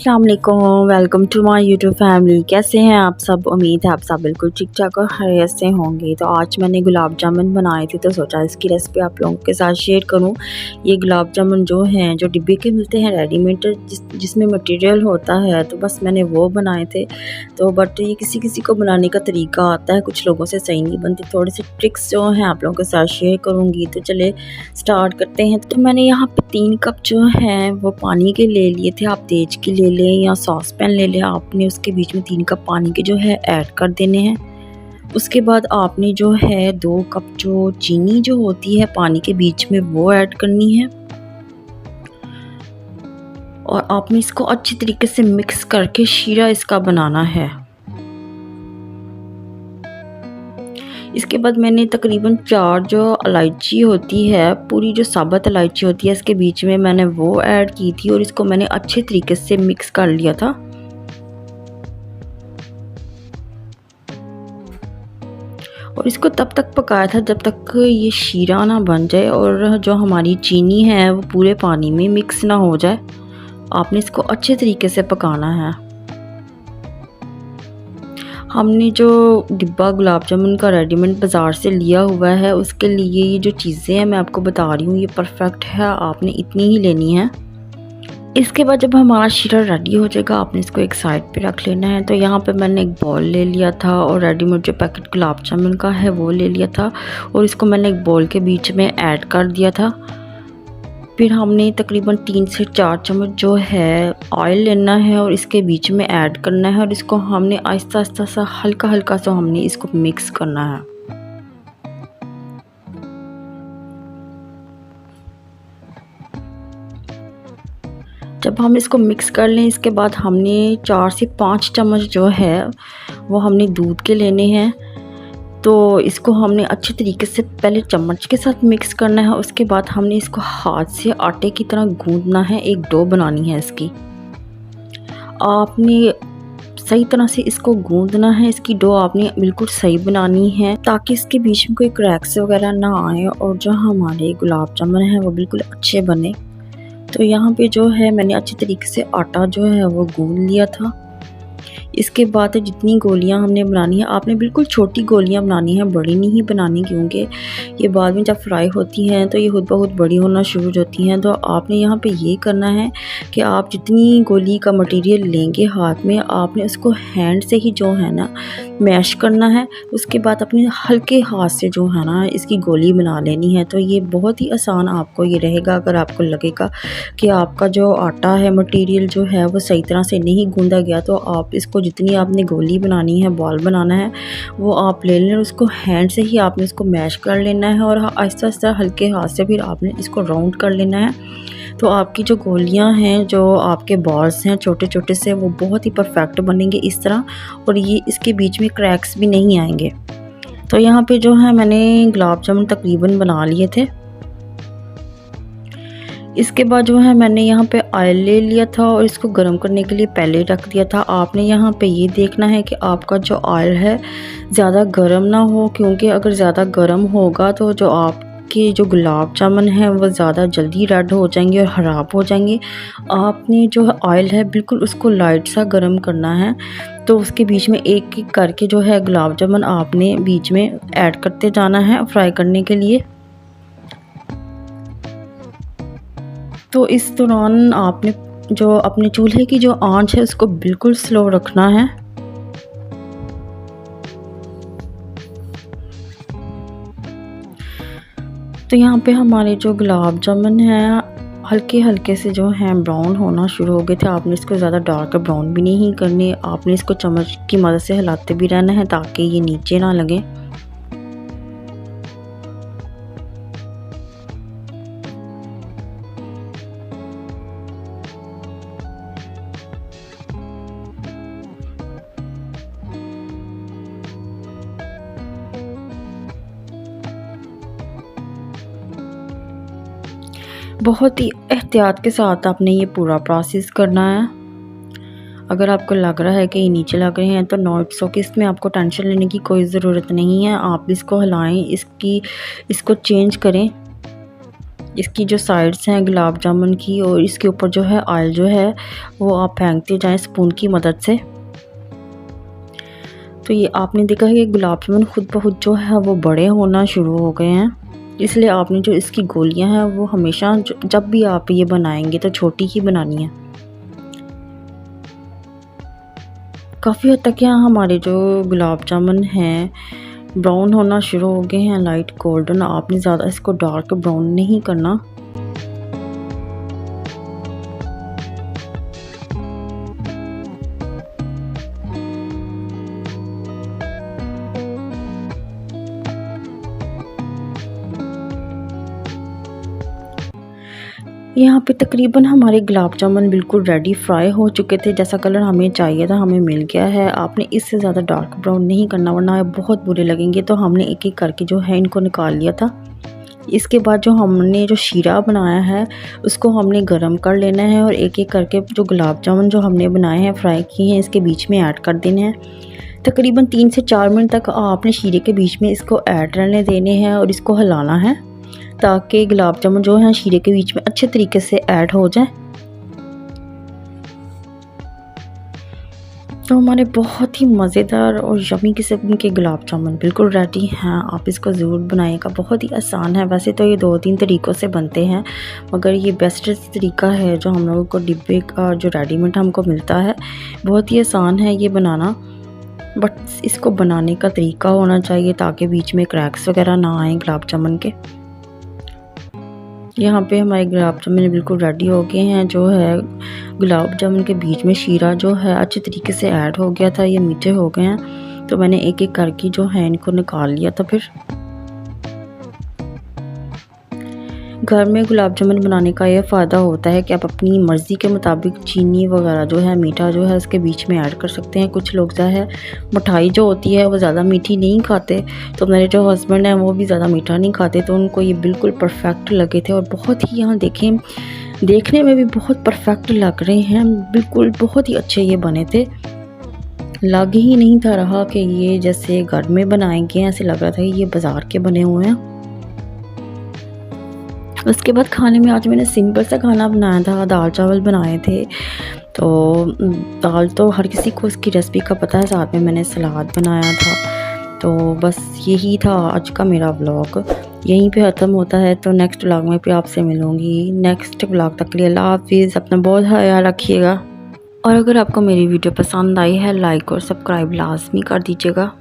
अस्सलाम वालेकुम, welcome to my YouTube family. कैसे हैं आप सब? उम्मीद है आप सब बिल्कुल ठीक ठाक और खैरियत से होंगे। तो आज मैंने गुलाब जामुन बनाए थे तो सोचा इसकी रेसिपी आप लोगों के साथ शेयर करूं। ये गुलाब जामुन जो हैं जो डिब्बे के मिलते हैं रेडीमेड जिसमें मटेरियल होता है, तो बस मैंने वो बनाए थे। तो बट ये किसी किसी को बनाने का तरीका आता है, कुछ लोगों से सही नहीं बनती। थोड़े से ट्रिक्स जो हैं आप लोगों के साथ शेयर करूँगी। तो चले स्टार्ट करते हैं। तो मैंने यहाँ पे 3 कप जो हैं वो पानी के ले लिए थे। आप तेज की ले लें या सॉस पैन ले लें। आपने उसके बीच में 3 कप पानी के जो है ऐड कर देने हैं। उसके बाद आपने जो है 2 कप जो चीनी जो होती है पानी के बीच में वो ऐड करनी है और आपने इसको अच्छी तरीके से मिक्स करके शीरा इसका बनाना है। इसके बाद मैंने तकरीबन 4 जो इलायची होती है, पूरी जो साबुत इलायची होती है, इसके बीच में मैंने वो ऐड की थी और इसको मैंने अच्छे तरीके से मिक्स कर लिया था। और इसको तब तक पकाया था जब तक ये शीरा ना बन जाए और जो हमारी चीनी है वो पूरे पानी में मिक्स ना हो जाए। आपने इसको अच्छे तरीके से पकाना है। हमने जो डिब्बा गुलाब जामुन का रेडीमेड बाज़ार से लिया हुआ है, उसके लिए ये जो चीज़ें हैं मैं आपको बता रही हूँ ये परफेक्ट है, आपने इतनी ही लेनी है। इसके बाद जब हमारा शीरा रेडी हो जाएगा आपने इसको एक साइड पे रख लेना है। तो यहाँ पे मैंने एक बॉल ले लिया था और रेडीमेड जो पैकेट गुलाब जामुन का है वो ले लिया था और इसको मैंने एक बॉल के बीच में ऐड कर दिया था। फिर हमने तकरीबन 3 से 4 चम्मच जो है ऑयल लेना है और इसके बीच में ऐड करना है और इसको हमने आहिस्ता आहिस्ता सा हल्का हल्का सा हमने इसको मिक्स करना है। जब हम इसको मिक्स कर लें इसके बाद हमने 4 से 5 चम्मच जो है वो हमने दूध के लेने हैं। तो इसको हमने अच्छे तरीके से पहले चम्मच के साथ मिक्स करना है। उसके बाद हमने इसको हाथ से आटे की तरह गूंदना है, एक डो बनानी है इसकी। आपने सही तरह से इसको गूंदना है, इसकी डो आपने बिल्कुल सही बनानी है ताकि इसके बीच में कोई क्रैक्स वगैरह ना आए और जो हमारे गुलाब जामुन है वो बिल्कुल अच्छे बने। तो यहाँ पे जो है मैंने अच्छे तरीके से आटा जो है वो गूंद लिया था। इसके बाद जितनी गोलियां हमने बनानी है आपने बिल्कुल छोटी गोलियां बनानी है, बड़ी नहीं बनानी, क्योंकि ये बाद में जब फ्राई होती हैं तो ये खुद ब खुद बड़ी होना शुरू हो जाती हैं। तो आपने यहाँ पे ये करना है कि आप जितनी गोली का मटेरियल लेंगे हाथ में आपने उसको हैंड से ही जो है ना मैश करना है। उसके बाद अपने हल्के हाथ से जो है ना इसकी गोली बना लेनी है। तो ये बहुत ही आसान आपको ये रहेगा। अगर आपको लगेगा कि आपका जो आटा है मटेरियल जो है वो सही तरह से नहीं गूंदा गया तो आप इसको जितनी आपने गोली बनानी है, बॉल बनाना है, वो आप ले लें। उसको हैंड से ही आपने इसको मैश कर लेना है और आहिस्ता आहिस्ता हल्के हाथ से फिर आपने इसको राउंड कर लेना है। तो आपकी जो गोलियां हैं, जो आपके बॉल्स हैं छोटे छोटे से, वो बहुत ही परफेक्ट बनेंगे इस तरह और ये इसके बीच में क्रैक्स भी नहीं आएंगे। तो यहाँ पे जो है मैंने गुलाब जामुन तकरीबन बना लिए थे। इसके बाद जो है मैंने यहाँ पे ऑयल ले लिया था और इसको गर्म करने के लिए पहले रख दिया था। आपने यहाँ पे ये देखना है कि आपका जो ऑयल है ज़्यादा गर्म ना हो, क्योंकि अगर ज़्यादा गर्म होगा तो जो आपके जो गुलाब जामुन है वो ज़्यादा जल्दी रेड हो जाएंगे और ख़राब हो जाएंगे। आपने जो ऑयल है बिल्कुल उसको लाइट सा गर्म करना है। तो उसके बीच में एक एक करके जो है गुलाब जामुन आपने बीच में ऐड करते जाना है फ्राई करने के लिए। तो इस दौरान आपने जो अपने चूल्हे की जो आंच है उसको बिल्कुल स्लो रखना है। तो यहाँ पे हमारे जो गुलाब जामुन है हल्के हल्के से जो है ब्राउन होना शुरू हो गए थे। आपने इसको ज़्यादा डार्क ब्राउन भी नहीं करने, आपने इसको चम्मच की मदद से हिलाते भी रहना है ताकि ये नीचे ना लगे। बहुत ही एहतियात के साथ आपने ये पूरा प्रोसेस करना है। अगर आपको लग रहा है कि ये नीचे लग रहे हैं तो नो इट्स ओके, इसमें आपको टेंशन लेने की कोई ज़रूरत नहीं है। आप इसको हिलाएं, इसको चेंज करें। इसकी जो साइड्स हैं गुलाब जामुन की और इसके ऊपर जो है ऑयल जो है वो आप फेंकते जाएं स्पून की मदद से। तो ये आपने देखा है कि गुलाब जामुन खुद ब खुद जो है वो बड़े होना शुरू हो गए हैं। इसलिए आपने जो इसकी गोलियां हैं वो हमेशा जब भी आप ये बनाएंगे तो छोटी ही बनानी है। काफ़ी हद तक यहाँ हमारे जो गुलाब जामुन हैं ब्राउन होना शुरू हो गए हैं, लाइट गोल्डन। आपने ज़्यादा इसको डार्क ब्राउन नहीं करना। यहाँ पे तकरीबन हमारे गुलाब जामुन बिल्कुल रेडी फ्राई हो चुके थे, जैसा कलर हमें चाहिए था हमें मिल गया है। आपने इससे ज़्यादा डार्क ब्राउन नहीं करना वरना बहुत बुरे लगेंगे। तो हमने एक एक करके जो है इनको निकाल लिया था। इसके बाद जो हमने जो शीरा बनाया है उसको हमने गरम कर लेना है और एक एक करके जो गुलाब जामुन जो हमने बनाए हैं फ्राई किए हैं इसके बीच में ऐड कर देने हैं। तकरीबन 3 से 4 मिनट तक आपने शीरे के बीच में इसको ऐड रहने देने हैं और इसको हिलाना है ताकि गुलाब जामुन जो है शीरे के बीच में अच्छे तरीके से ऐड हो जाए। तो हमारे बहुत ही मज़ेदार और यमी किस्म के गुलाब जामुन बिल्कुल रेडी हैं। आप इसको ज़रूर बनाइएगा, बहुत ही आसान है। वैसे तो ये 2-3 तरीक़ों से बनते हैं मगर ये बेस्ट तरीका है जो हम लोगों को डिब्बे का जो रेडीमेड हमको मिलता है। बहुत ही आसान है ये बनाना, बट इसको बनाने का तरीका होना चाहिए ताकि बीच में क्रैक्स वगैरह ना आए गुलाब जामुन के। यहाँ पे हमारे गुलाब जामुन बिल्कुल रेडी हो गए हैं। जो है गुलाब जामुन के बीच में शीरा जो है अच्छे तरीके से ऐड हो गया था, ये मीठे हो गए हैं। तो मैंने एक एक करके जो है इनको निकाल लिया था। फिर घर में गुलाब जामुन बनाने का ये फ़ायदा होता है कि आप अपनी मर्ज़ी के मुताबिक चीनी वगैरह जो है मीठा जो है उसके बीच में ऐड कर सकते हैं। कुछ लोग जो है मिठाई जो होती है वो ज़्यादा मीठी नहीं खाते, तो मेरे जो हस्बैंड हैं वो भी ज़्यादा मीठा नहीं खाते, तो उनको ये बिल्कुल परफेक्ट लगे थे। और बहुत ही यहाँ देखें देखने में भी बहुत परफेक्ट लग रहे हैं, बिल्कुल बहुत ही अच्छे ये बने थे। लग ही नहीं था रहा कि ये जैसे घर में बनाए गए हैं, ऐसे लग रहा था कि ये बाज़ार के बने हुए हैं। उसके बाद खाने में आज मैंने सिंपल सा खाना बनाया था, दाल चावल बनाए थे। तो दाल तो हर किसी को उसकी रेसिपी का पता है, साथ में मैंने सलाद बनाया था। तो बस यही था आज का मेरा व्लॉग, यहीं पे ख़त्म होता है। तो नेक्स्ट व्लॉग में फिर आपसे मिलूँगी। नेक्स्ट व्लॉग तक के लिए अल्लाह हाफिज़, अपना बहुत ख्याल रखिएगा। और अगर आपको मेरी वीडियो पसंद आई है लाइक और सब्सक्राइब लाजमी कर दीजिएगा।